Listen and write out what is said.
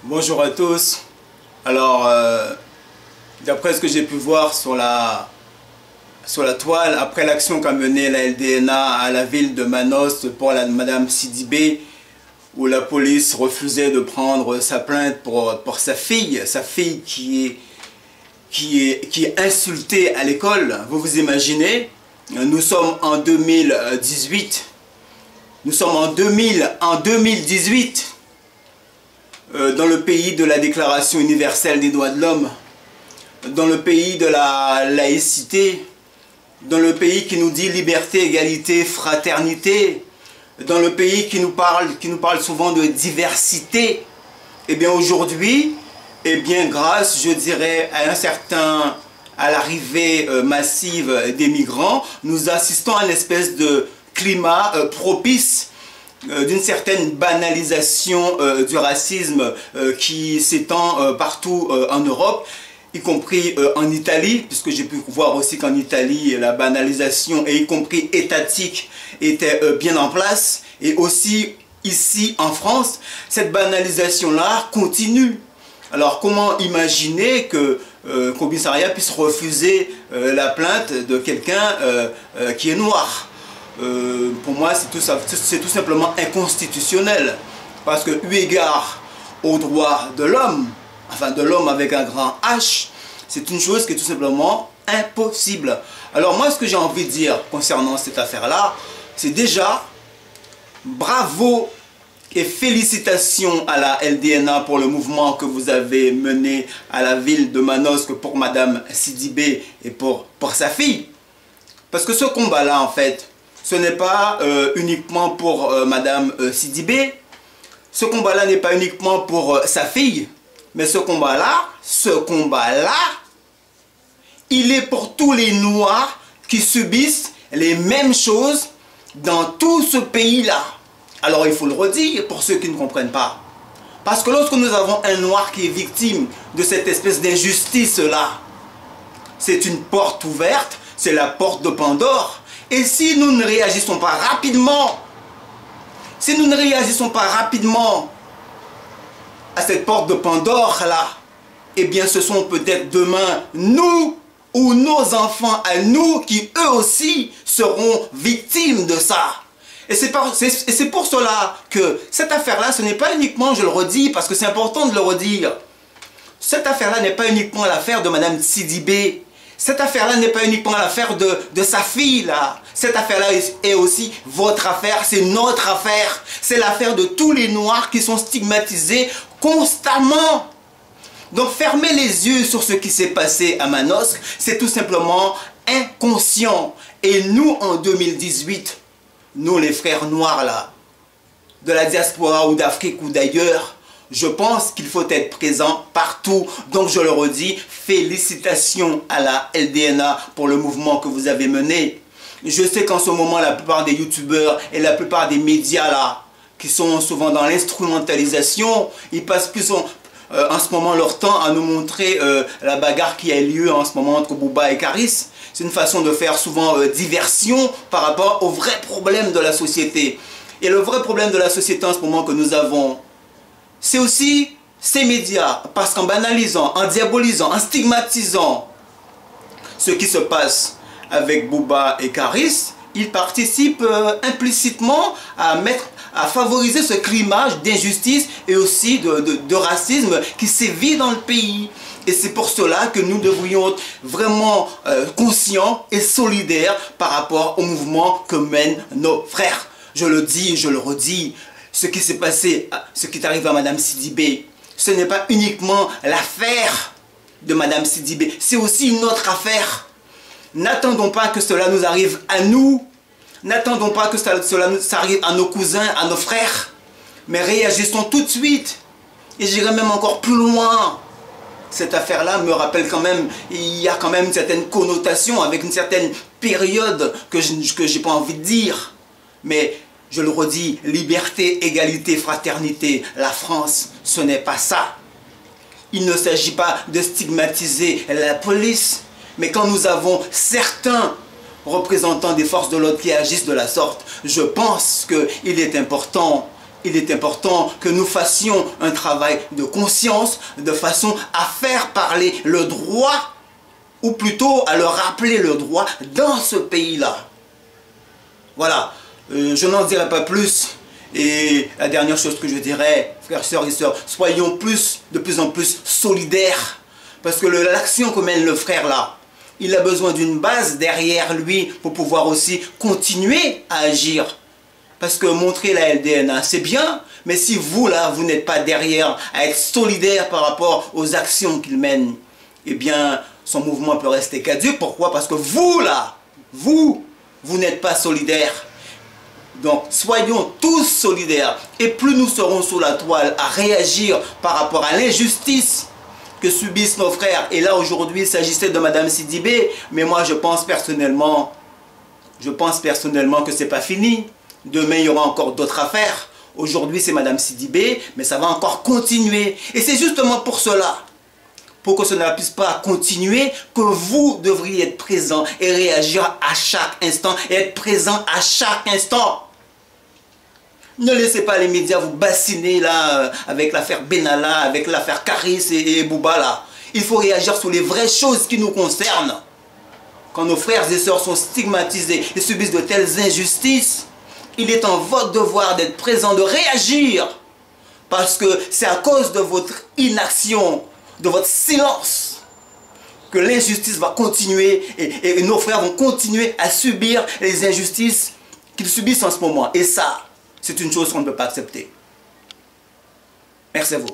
Bonjour à tous. Alors, d'après ce que j'ai pu voir sur la toile, après l'action qu'a menée la LDNA à la ville de Manosque pour Madame Sidibé, où la police refusait de prendre sa plainte pour sa fille qui est insultée à l'école. Vous vous imaginez, nous sommes en 2018. Nous sommes en 2018. Dans le pays de la Déclaration universelle des droits de l'homme, dans le pays de la laïcité, dans le pays qui nous dit liberté, égalité, fraternité, dans le pays qui nous parle souvent de diversité. Et bien aujourd'hui, et bien grâce, je dirais, à l'arrivée massive des migrants, nous assistons à une espèce de climat propice d'une certaine banalisation du racisme qui s'étend partout en Europe, y compris en Italie, puisque j'ai pu voir aussi qu'en Italie, la banalisation, et y compris étatique, était bien en place. Et aussi ici en France, cette banalisation-là continue. Alors comment imaginer que commissariat puisse refuser la plainte de quelqu'un qui est noir? Pour moi, c'est tout simplement inconstitutionnel. Parce que, eu égard aux droits de l'homme, enfin de l'homme avec un grand H, c'est une chose qui est tout simplement impossible. Alors moi, ce que j'ai envie de dire concernant cette affaire-là, c'est déjà bravo et félicitations à la LDNA pour le mouvement que vous avez mené à la ville de Manosque pour Madame Sidibé et pour sa fille. Parce que ce combat-là, en fait, ce n'est pas uniquement pour Madame Sidibé, ce combat-là n'est pas uniquement pour sa fille, mais ce combat-là, il est pour tous les Noirs qui subissent les mêmes choses dans tout ce pays-là. Alors il faut le redire pour ceux qui ne comprennent pas. Parce que lorsque nous avons un Noir qui est victime de cette espèce d'injustice-là, c'est une porte ouverte, c'est la porte de Pandore. Et si nous ne réagissons pas rapidement, à cette porte de Pandore là, eh bien ce sont peut-être demain nous ou nos enfants à nous qui eux aussi seront victimes de ça. Et c'est pour cela que cette affaire-là, ce n'est pas uniquement, je le redis parce que c'est important de le redire, cette affaire-là n'est pas uniquement l'affaire de Madame Sidibé. Cette affaire-là n'est pas uniquement l'affaire de sa fille, là. Cette affaire-là est aussi votre affaire, c'est notre affaire. C'est l'affaire de tous les Noirs qui sont stigmatisés constamment. Donc fermer les yeux sur ce qui s'est passé à Manosque, c'est tout simplement inconscient. Et nous, en 2018, nous les frères noirs, là, de la diaspora ou d'Afrique ou d'ailleurs, je pense qu'il faut être présent partout. Donc je le redis, félicitations à la LDNA pour le mouvement que vous avez mené. Je sais qu'en ce moment, la plupart des youtubeurs et la plupart des médias là, qui sont souvent dans l'instrumentalisation, ils passent plus en ce moment leur temps à nous montrer la bagarre qui a lieu en ce moment entre Booba et Karis. C'est une façon de faire souvent diversion par rapport aux vrais problèmes de la société. Et le vrai problème de la société en ce moment que nous avons, c'est aussi ces médias, parce qu'en banalisant, en diabolisant, en stigmatisant ce qui se passe avec Booba et Karis, ils participent implicitement à favoriser ce climat d'injustice et aussi de racisme qui sévit dans le pays. Et c'est pour cela que nous devrions être vraiment conscients et solidaires par rapport au mouvement que mènent nos frères. Je le dis et je le redis. Ce qui s'est passé, ce qui est arrivé à Madame Sidibé, ce n'est pas uniquement l'affaire de Madame Sidibé, c'est aussi une autre affaire. N'attendons pas que cela nous arrive à nous, n'attendons pas que cela arrive à nos cousins, à nos frères, mais réagissons tout de suite. Et j'irai même encore plus loin. Cette affaire-là me rappelle quand même, il y a quand même une certaine connotation avec une certaine période que je n'ai pas envie de dire. Mais je le redis, liberté, égalité, fraternité, la France, ce n'est pas ça. Il ne s'agit pas de stigmatiser la police, mais quand nous avons certains représentants des forces de l'ordre qui agissent de la sorte, je pense qu'il est important il est important que nous fassions un travail de conscience, de façon à faire parler le droit, ou plutôt à leur rappeler le droit dans ce pays-là. Voilà, je n'en dirai pas plus. Et la dernière chose que je dirais, frères, sœurs et sœurs, soyons de plus en plus solidaires. Parce que l'action que mène le frère là, il a besoin d'une base derrière lui pour pouvoir aussi continuer à agir. Parce que montrer la LDNA, c'est bien, mais si vous là, vous n'êtes pas derrière à être solidaire par rapport aux actions qu'il mène, eh bien, son mouvement peut rester caduc. Pourquoi? Parce que vous là, vous n'êtes pas solidaire. Donc, soyons tous solidaires. Et plus nous serons sous la toile à réagir par rapport à l'injustice que subissent nos frères. Et là, aujourd'hui, il s'agissait de Madame Sidibé. Mais moi, je pense personnellement que ce n'est pas fini. Demain, il y aura encore d'autres affaires. Aujourd'hui, c'est Madame Sidibé, mais ça va encore continuer. Et c'est justement pour cela, pour que cela ne puisse pas continuer, que vous devriez être présent et réagir à chaque instant. Et être présent à chaque instant. Ne laissez pas les médias vous bassiner là avec l'affaire Benalla, avec l'affaire Karis et Bouba là. Il faut réagir sur les vraies choses qui nous concernent. Quand nos frères et sœurs sont stigmatisés et subissent de telles injustices, il est en votre devoir d'être présent, de réagir. Parce que c'est à cause de votre inaction, de votre silence, que l'injustice va continuer et nos frères vont continuer à subir les injustices qu'ils subissent en ce moment. Et ça, c'est une chose qu'on ne peut pas accepter. Merci à vous.